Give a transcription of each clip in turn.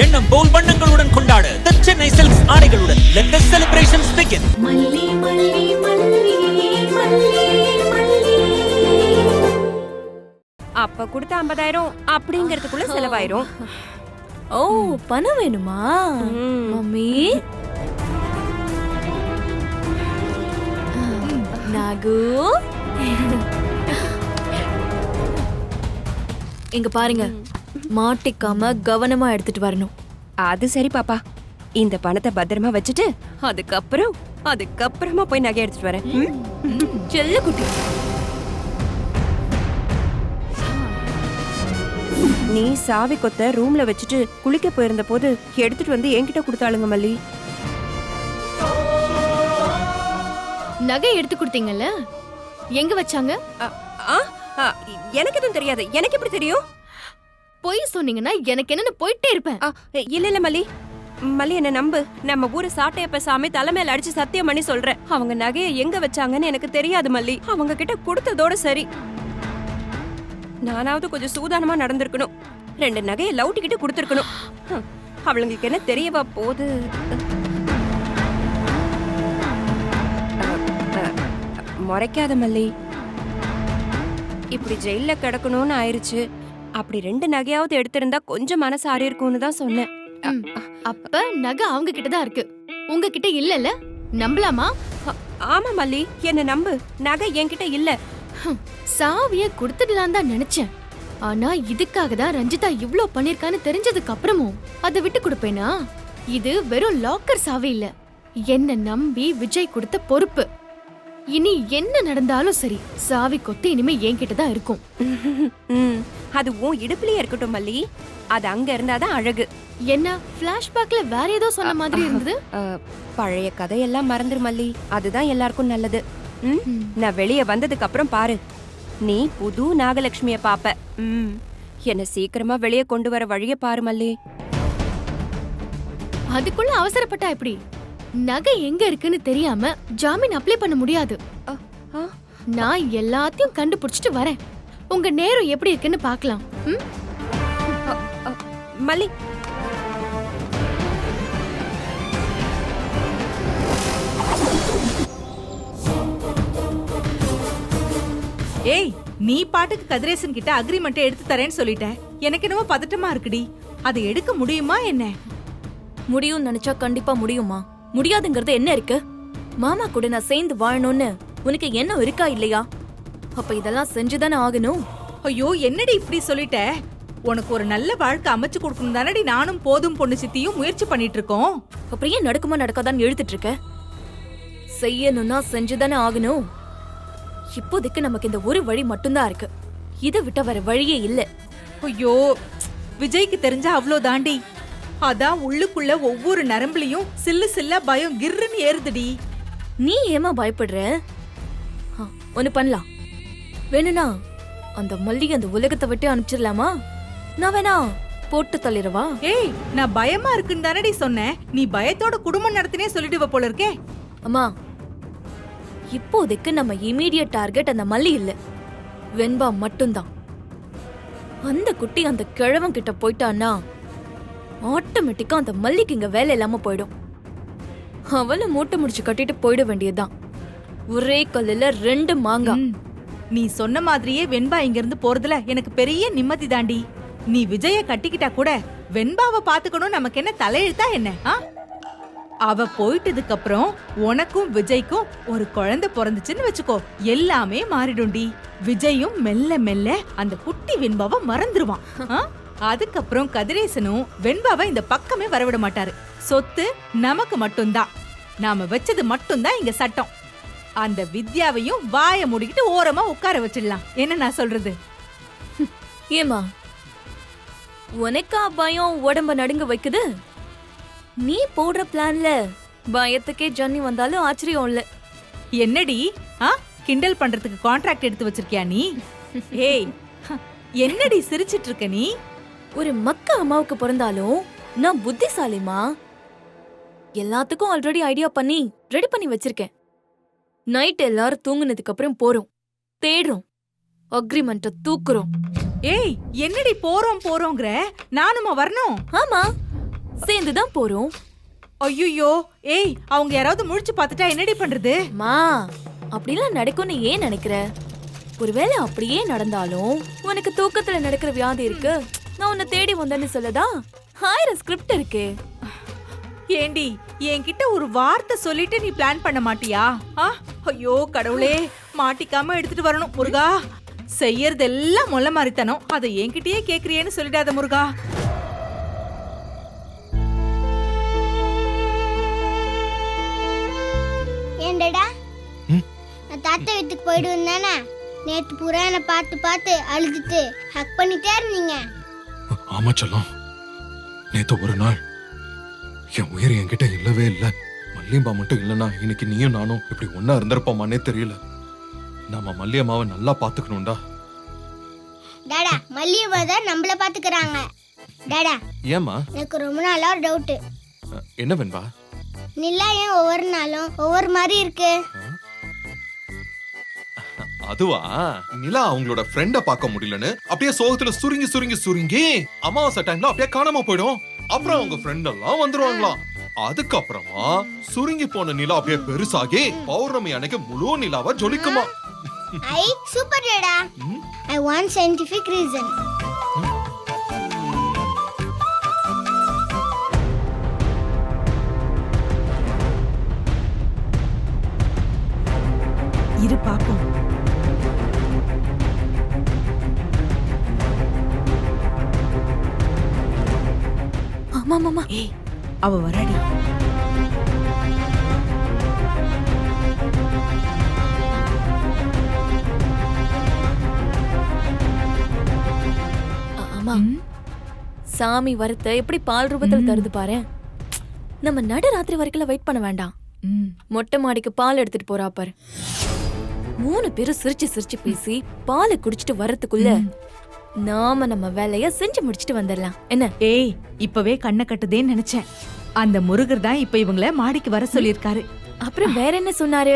எண்ணம் போல் வண்ணங்களுடன் கொண்டாட The Chennai Silks ஆடைகளுடன் let the celebrations begin. மல்லி மல்லி மல்லி மல்லி மல்லி. அப்ப கொடுத்த 50,000 அப்படிங்கறதுக்குள்ள செலவாயிரும். ஓ, பணம் வேணுமா மம்மி? நாகு, இங்க பாருங்க, மாட்டிக்காம கவனமா எடுத்துட்டு வரணும். அது சரி பாப்பா, இந்த பணத்தை பத்திரமா வச்சுட்டு அதுக்கப்புறமா போய் நகை எடுத்துட்டு வரேன். செல்ல குட்டி, நீ சாவி கொத்த ரூம்ல வச்சுட்டு குளிக்க போயிருந்த போது எடுத்துட்டு வந்து என்கிட்ட கொடுத்தாளுங்க மல்லி. நகை எடுத்து கொடுத்தீங்கல்ல, எங்க வச்சாங்க? எனக்கு எதுவும் தெரியாது. எனக்கு எப்படி தெரியும்? பொய் சொன்னீங்கன்னா எனக்கு என்னன்னு போயிட்டே இருப்பேன். இல்ல மல்லி, மல்லி என்ன நம்பு. நம்ம ஊரு சாட்டையப்ப சாமி தலைமையில அடிச்சு சத்தியம் பண்ணி சொல்றேன், அவங்க நகையை எங்க வச்சாங்கன்னு எனக்கு தெரியாது மல்லி. அவங்க கிட்ட கொடுத்ததோட சரி. நானாவது கொஞ்சம் சூதானமா நடந்திருக்கணும். 2 நகையை லவுட்டிக்கிட்டு கொடுத்துருக்கணும். அவளுங்களுக்கு என்ன தெரியவா போது? முறைக்காத மல்லி, இப்படி ஜெயில கிடக்கணும்னு ஆயிருச்சு. அப்படி 2 நகையாவது எடுத்திருந்தா கொஞ்சம் மனசு ஆறி இருக்கும்னு தான் சொன்னேன். அப்ப நகை அவங்க கிட்டதான் இருக்கு, உங்க கிட்ட இல்லல்ல? நம்பலாமா? ஆமா மல்லி, என்ன நம்பு. நகை என்கிட்ட இல்ல. சாவிய கொடுத்துடலாம் தான் நினைச்சேன். ஆனா இதுக்காக தான் ரஞ்சிதா இவ்ளோ பண்ணிருக்கான்னு தெரிஞ்சதுக்கு அப்புறமும் அதை விட்டு கொடுப்பேனா? இது வெறும் லாக்கர் சாவி இல்ல, என்ன நம்பி விஜய் கொடுத்த பொறுப்பு. இனி என்ன நடந்தாலும் சரி, சாவி கொத்து இனிமே என்கிட்ட தான் இருக்கும். அது உன் இடுப்புலயே இருக்கட்டும் மல்லி. அது அங்க இருந்தாதான் அழகு. என்ன பிளாஷ்பேக்ல வேற ஏதோ சொன்ன மாதிரி இருந்தது? பழைய கதையெல்லாம் மறந்துரு மல்லி, அதுதான் எல்லாருக்கும் நல்லது. நான் வெளியே வந்ததுக்கு அப்புறம் பாரு, நீ புது நாகலட்சுமிய பாப்ப. என்ன சீக்கிரமா வெளியே கொண்டு வர வழிய பாரு மல்லி. அதுக்குள்ள அவசரப்பட்டா எப்படி? நகை எங்க இருக்குன்னு தெரியாம ஜாமீன் அப்ளை பண்ண முடியாது. நான் எல்லாத்தையும் கண்டுபிடிச்சிட்டு வரேன். உங்க நேரம் எப்படி இருக்குன்னு பார்க்கலாம். மல்லி, ஏய், நீ பாட்டுக்கு கதிரேசன் கிட்ட அக்ரிமெண்ட் எடுத்து தரேன்னு சொல்லிட்ட. எனக்கு என்னமோ பதட்டமா இருக்குடி. அதை எடுக்க முடியுமா என்ன? முடியும் நினைச்சா கண்டிப்பா முடியுமா? முடியாதுங்கிறது என்ன இருக்கு? மாமா கூட நான் சேர்ந்து வாழணும்னு உனக்கு எண்ணம் இருக்கா இல்லையா? அப்ப இதெல்லாம் செஞ்சுதானே ஆகணும். ஐயோ, என்னடி இப்படி சொல்லிட்ட? உனக்கு ஒரு நல்ல வாழ்க்கை அமைச்சு கொடுக்கணும் தானடி நானும் போதும் பொண்ணு சித்தியும் முயற்சி பண்ணிட்டு இருக்கோம். அப்புறம் ஏன் நடக்குமா நடக்காதான்னு எழுதிட்டு இருக்க? செய்யணும்னா செஞ்சுதானே ஆகணும். இப்போதைக்கு நமக்கு இந்த ஒரு வழி மட்டும்தான் இருக்கு. இதை விட்ட வர வழியே இல்ல. ஐயோ, விஜய்க்கு தெரிஞ்சா அவ்வளோ தாண்டி. அதான் உள்ளுக்குள்ள ஒவ்வொரு நரம்புலயும் சில்லு சில்லா பயம் கிர்ன்னு ஏறுதுடி. நீ ஏமா பயப்படுற? ஒண்ணு பண்ணலாம். வேணும்னா அந்த மல்லிகை அந்த உலகத்தை விட்டு அனுப்பிச்சிடலாமா? நான் வேணா போட்டு தள்ளிடவா? ஏய், நான் பயமா இருக்குன்னு தானடி சொன்னேன். நீ பயத்தோட குடும்பம் நடத்தினே சொல்லிடுவ போல இருக்கே. அம்மா, இப்போதைக்கு நம்ம இமீடியட் டார்கெட் அந்த மல்லி இல்ல, வெண்பா மட்டும்தான். அந்த குட்டி அந்த கிழவன் கிட்ட போயிட்டான்னா ஆட்டோமேட்டிக்கா அந்த மல்லிக்கு இங்க வேலை இல்லாம போயிடும். அவளை மூட்டை முடிச்சு கட்டிட்டு போயிட வேண்டியதுதான். ஒரே கல்லுல 2 மாங்காய். நீ சொன்ன மாதிரியே வெண்பா இங்க இருந்து போறதுல எனக்கு பெரிய நிம்மதி தாண்டி. நீ விஜய கட்டிக்கிட்டா கூட வெண்பாவை பாத்துக்கணும் நமக்கு என்ன தலையெழுத்தா என்ன? அவ போயிட்டதுக்கு அப்புறம் உனக்கும் விஜய்க்கும் ஒரு குழந்தை பிறந்துச்சுன்னு வச்சுக்கோ, எல்லாமே மாறிடும்டி. விஜயும் மெல்ல மெல்ல அந்த குட்டி வெண்பாவை மறந்துருவான். அதுக்கப்புறம் கதிரேசனும் வெண்பாவை இந்த பக்கமே வரவிட மாட்டாரு. சொத்து நமக்கு மட்டும்தான். நாம வச்சது மட்டும்தான் இங்க சட்டம். அந்த வித்யாவையும் வாய மூடிக்கிட்டு ஓரமா உட்கார வச்சிடலாம். என்ன நான் சொல்றது? ஏமா, உனக்கா பயம் உடம்ப நடுங்க வைக்குது? நீ போடுற பிளான்ல பயத்துக்கே ஜன்னி வந்தாலும் ஆச்சரியம் இல்ல. என்னடி கிண்டல் பண்றதுக்கு கான்ட்ராக்ட் எடுத்து வச்சிருக்கியா நீ? ஏய், என்னடி சிரிச்சிட்டு இருக்க நீ? ஒரு மக்க அம்மாவுக்கு பிறந்தாலும் நான் புத்திசாலிமா. எல்லாத்துக்கும் ஆல்ரெடி ஐடியா பண்ணி ரெடி பண்ணி வச்சிருக்கேன். நைட் எல்லாரும் தூங்குனதுக்கு அப்புறம் போறோம், தேடுறோம், அக்ரிமெண்ட்ட தூக்குறோம். ஏய், என்னடி போறோம் போறோங்கற? நானுமா வரணும்? ஆமா, சேர்ந்து தான் போறோம். ஐயோ ஏய், அவங்க யாராவது முழிச்சு பார்த்துட்டா என்னடி பண்றது? மா, அப்படிலாம் நடக்கும்னு ஏன் நினைக்கிற? ஒருவேளை அப்படியே நடந்தாலும் உனக்கு தூக்கத்துல நடக்கிற வியாதி இருக்கு, நான் உன்னை தேடி வந்தேன்னு சொல்லதா 1000 ஸ்கிரிப்ட் இருக்கு. ஏண்டி, என்கிட்ட ஒரு வார்த்தை சொல்லிட்டு நீ பிளான் பண்ண மாட்டியா? ஐயோ கடவுளே, மாட்டிக்காம எடுத்துட்டு வரணும் முருகா. செய்யறதெல்லாம் மொல்ல மாதிரித்தனம், அதை என்கிட்டயே கேக்குறியேன்னு சொல்லிடாத முருகா. ஏண்டடா, நான் தாத்தா வீட்டுக்கு போயிடுவேன் தானே. நேற்று பூரா என்னை பார்த்து பார்த்து அழுதுட்டு ஹக் பண்ணிட்டே இருந்தீங்க. ஆமா செல்லம், நேத்து ஒரு நாள் என் உயிர் என்கிட்ட இல்லவே இல்ல. மல்லியம்மா மட்டும் இல்லைன்னா இன்னைக்கு நீயும் நானும் இப்படி ஒன்னா இருந்திருப்போமானே தெரியல. நாம மல்லியம்மாவை நல்லா பாத்துக்கணும்டா. டாடா, மல்லியம்மா தான் நம்மள பாத்துக்கிறாங்க. டாடா, ஏமா? எனக்கு ரொம்ப நாளா ஒரு டவுட். என்ன வெண்பா? நிலா ஏன் ஒவ்வொரு நாளும் ஒவ்வொரு மாதிரி இருக்கு? அதுவா, நிலா அவங்களோட ஃப்ரெண்ட பார்க்க முடியலன்னு அப்படியே சோகத்துல சுருங்கி சுருங்கி சுருங்கி அமாவாசை டைம்ல அப்படியே காணாம போயிடும். அப்புறம் அவங்க ஃப்ரெண்ட் எல்லாம் வந்துருவாங்களாம். அதுக்கப்புறமா சுருங்கி போன நிலா அப்படியே பெருசாகி பௌர்ணமி அன்னைக்கு முழு நிலாவா ஜொலிக்குமா. ஐ சூப்பர் டாடா. I want scientific reason. இரு பாப்போம். ஆமா மாமா, ஏய், அவ வராடி. ஆமா, சாமி வரத்த எப்படி பால் ரூபத்துல தருது பாரு. நம்ம நடு ராத்திரி வரைக்கும் வெயிட் பண்ண வேண்டாம். மொட்டை மாடிக்கு பால் எடுத்துட்டு போறா பாரு. 3 பேரும் சிரிச்சு சிரிச்சு பேசி பாலை குடிச்சிட்டு வர்றதுக்குள்ள நாம நம்ம வேலைய செஞ்சு முடிச்சிட்டு வந்துடலாம். என்ன? ஏய், இப்பவே கண்ணை கட்டுதேன்னு நினைச்சேன். அந்த முருகர் தான் இப்ப இவங்கள மாடிக்கு வர சொல்லிருக்காரு. அப்புறம் வேற என்ன சொன்னாரு?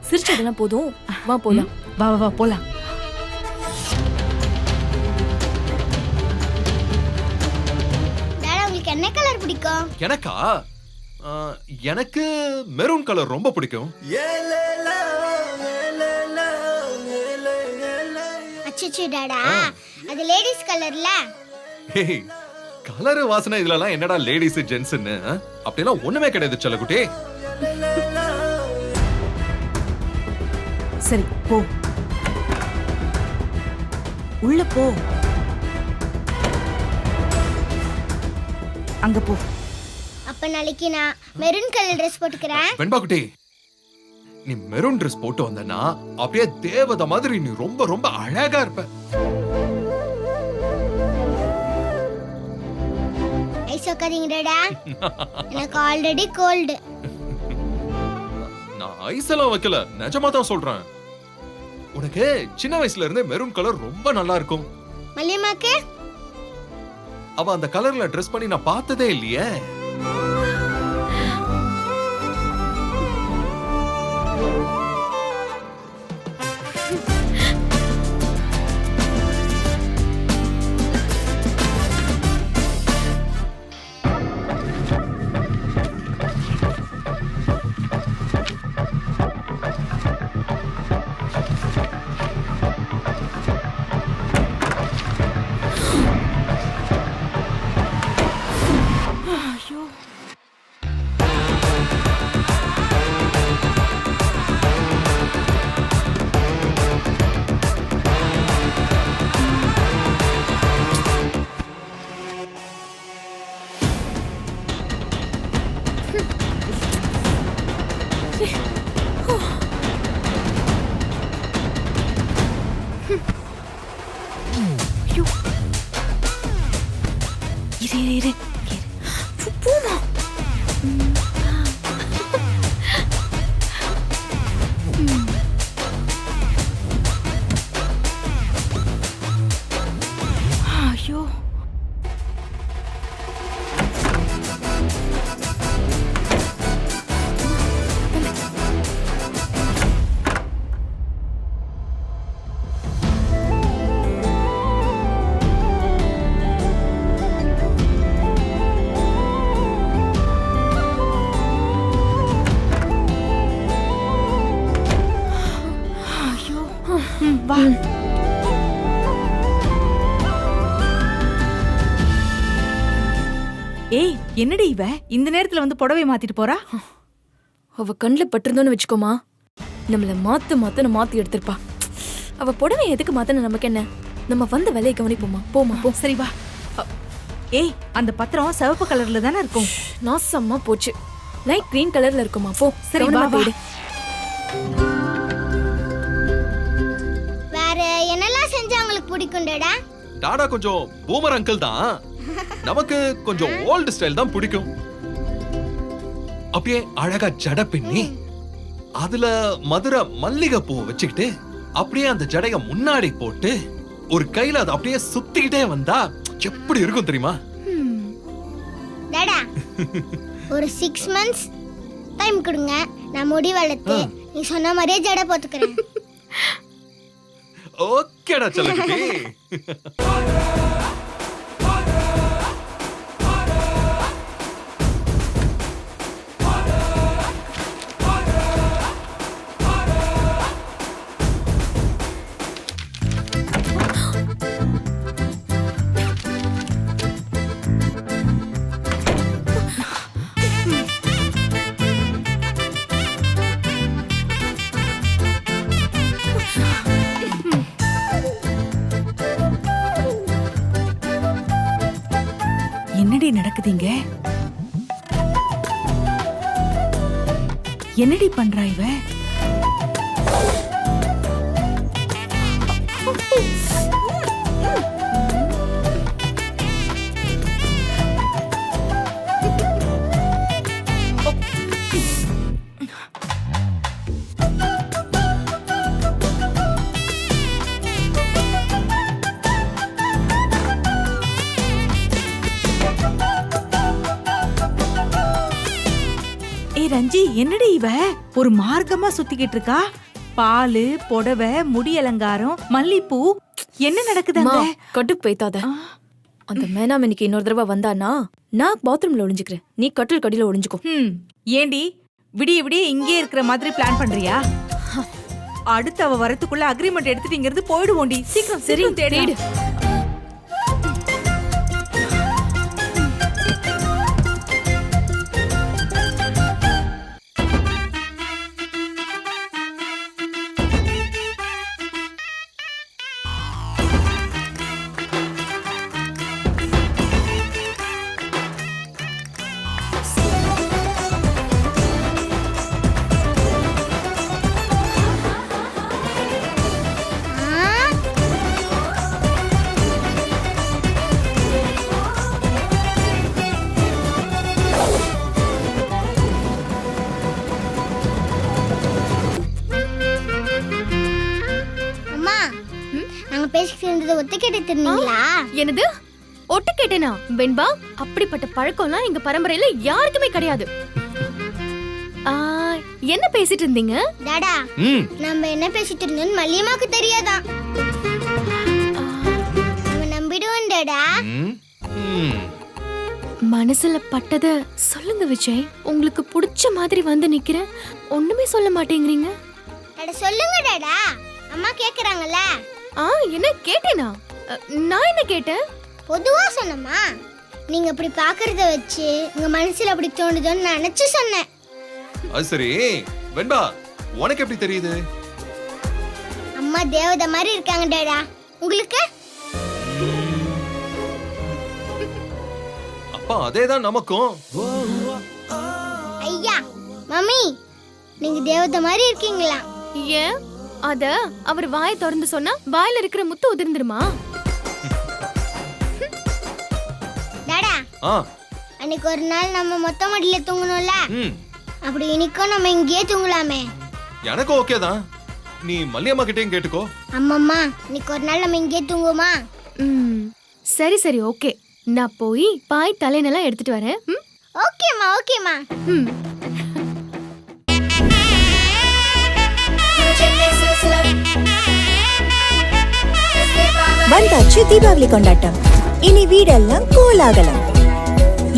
சிரிச்சதெல்லாம் போதும், வா போலாம். வா வா வா போலாம். டாடா, உங்களுக்கு என்ன கலர் பிடிக்கும்? எனக்கா? எனக்கு மெரூன் கலர் ரொம்ப பிடிக்கும். அச்சச்சோ டாடா, அது லேடிஸ் கலர்ல. ஹேய், கலர் வாசனை இதுலலாம் என்னடா லேடிஸ் ஜென்ஸ்னு? அப்படிலாம் ஒண்ணுமே கிடையாது செல்லக்குட்டி. சரி போ, உள்ள போ. அங்க போ. அப்ப நாளைக்கு நான் மெரூன் கலர் ட்ரெஸ் போட்டுக்கிறேன். வெண்பா குட்டி, நீ மெரூன் ட்ரெஸ் போட்டு வந்தனா அப்படியே தேவதை மாதிரி நீ ரொம்ப ரொம்ப அழகா இருப்ப. ஐஸ் வைக்காதீங்க டாடா, எனக்கு ஆல்ரெடி கோல்டு. நான் ஐஸ் எல்லாம் வைக்கல, நிஜமா தான் சொல்றேன். உனக்கு சின்ன வயசுல இருந்தே மெரூன் கலர் ரொம்ப நல்லா இருக்கும். மல்லியம்மாக்கு அவ அந்த கலர்ல ட்ரெஸ் பண்ணி நான் பார்த்ததே இல்லையே. இரு போமா. ஐயோ, ஏய் என்னடி இவ இந்த நேரத்துல வந்து புடவை மாத்திட்டு போறா? அவ கண்ணுல பட்டிருந்தோன்னு வச்சுக்கோமா, நம்மள மாத்தி எடுத்திருப்பா. அவ புடவை எதுக்கு மாத்தன நமக்கு என்ன? நம்ம வந்த வேலையை கவனிப்போமா. போமா போ. சரி வா. ஏய் அந்த பத்திரம் சிவப்பு கலர்ல தானே இருக்கும். நாசமா போச்சு. லைட் கிரீன் கலர்ல இருக்குமா. போ. சரி கவனமா வா, வா. போயிடு. வேற என்னெல்லாம் செஞ்சா உங்களுக்கு பிடிக்கும்டா? டாடா கொஞ்சம் பூமர் அங்கிள் தான். நமக்கு கொஞ்சம் ஓல்டு ஸ்டைல் தான் பிடிக்கும். அப்படியே அழகா ஜட பின்னி அதுல மதுரை மல்லிகை பூ வச்சுக்கிட்டு அப்படியே அந்த ஜடைய முன்னாடி போட்டு ஒரு கையில அதை அப்படியே சுத்திக்கிட்டே வந்தா எப்படி இருக்கும் தெரியுமா? டாடா ஒரு 6 months டைம் கொடுங்க, நான் முடி வளர்த்து நீ சொன்ன மாதிரியே ஜடை போட்டுக்கிறேன். ஓகேடா செல்லக்குட்டி. என்னடி நடக்குதுங்க? என்னடி பண்றா இவ? ரஞ்சி என்னடி இவ ஒரு மார்க்கமா சுத்திக்கிட்டு இருக்கா? பாலு, புடவை, முடி அலங்காரம், மல்லிப்பூ, என்ன நடக்குதுங்க? கட்டுக்கு போய்த்தாத. அந்த மேனாம் இன்னைக்கு இன்னொரு தடவை வந்தானா நான் பாத்ரூம்ல ஒளிஞ்சுக்கிறேன். நீ கட்டில் கடியில ஒளிஞ்சுக்கோ. ஏண்டி விடிய விடிய இங்கே இருக்கிற மாதிரி பிளான் பண்றியா? அடுத்து அவ வரத்துக்குள்ள அக்ரிமெண்ட் எடுத்துட்டு இங்க இருந்து போயிடுவோண்டி. சீக்கிரம் சரி தேடு. என்னது ஒட்டு கேட்டேனா? வெண்பா, அப்படிப்பட்ட பழக்கம்லாம் எங்க பரம்பரையில யாருக்குமே கிடையாது. என்ன பேசிட்டு இருந்தீங்க? டாடா நம்ம என்ன பேசிட்டு இருந்தோம் மல்லியம்மாக்கு தெரியாதா? நம்ம நம்பிடுவோம் டாடா. மனசுல பட்டத சொல்லுங்க விஜய். உங்களுக்கு பிடிச்ச மாதிரி வந்து நிக்கிறேன், ஒண்ணுமே சொல்ல மாட்டேங்கிறீங்க. டாடா சொல்லுங்க டாடா, அம்மா கேக்குறாங்கல்ல. என்ன கேட்டேனா? நான் என்ன கேட்டேன்? பொதுவா சொன்னமா. நீங்க அப்படி பாக்குறத வச்சு உங்க மனசுல அப்படி தோணுதுன்னு நினைச்சு சொன்னேன். அது சரி வெண்பா, உனக்கு எப்படி தெரியுது? அம்மா தேவதை மாதிரி இருக்காங்க டாடா. உங்களுக்கு? அப்பா அதேதான் நமக்கும். ஐயா மம்மி, நீங்க தேவதை மாதிரி இருக்கீங்களா? ஏன் அத அவர் வாயை திறந்து சொன்னா வாயில இருக்கிற முத்து உதிர்ந்துருமா? டாடா அன்னைக்கு ஒரு நாள் நம்ம மொத்த மடியில தூங்கணும்ல, அப்படி இன்னைக்கும் நம்ம இங்கேயே தூங்கலாமே. எனக்கு ஓகே தான். நீ மல்லியம்மா கிட்டயும் கேட்டுக்கோ. அம்மம்மா இன்னைக்கு ஒரு நாள் நம்ம இங்கேயே தூங்குவோமா? சரி சரி ஓகே, நான் போய் பாய் தலைனெல்லாம் எடுத்துட்டு வரேன். ஓகேம்மா ஓகேம்மா. வந்தாச்சு தீபாவளி கொண்டாட்டம். இனி வீடெல்லாம் கோலாகலம்.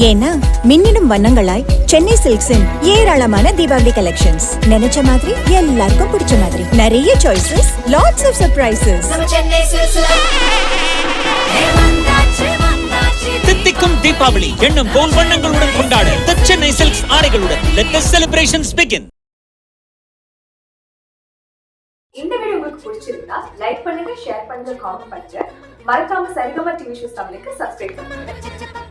ஏன்னா மின்னிடும் வண்ணங்களாய் சென்னை சில்க்ஸின் ஏராளமான தீபாவளி கலெக்ஷன்ஸ். நினைச்ச மாதிரி எல்லாருக்கும் பிடிச்ச மாதிரி நிறைய சாய்ஸஸ், லாட்ஸ் ஆஃப் சர்ப்ரைசஸ். தித்திக்கும் தீபாவளி தீபாவளி எண்ணம் போல் வண்ணங்களுடன் கொண்டாட The Chennai Silks ஆடைகளுடன் let the celebrations begin. இந்த வீடியோ உங்களுக்கு பிடிச்சிருந்தா லைக் பண்ணுங்க, ஷேர் பண்ணுங்க, காமெண்ட் பண்ணுங்க. மறக்காம சரிகமா டிவி ஷோஸ் தமிழுக்கு சப்ஸ்கிரைப் பண்ணுங்க.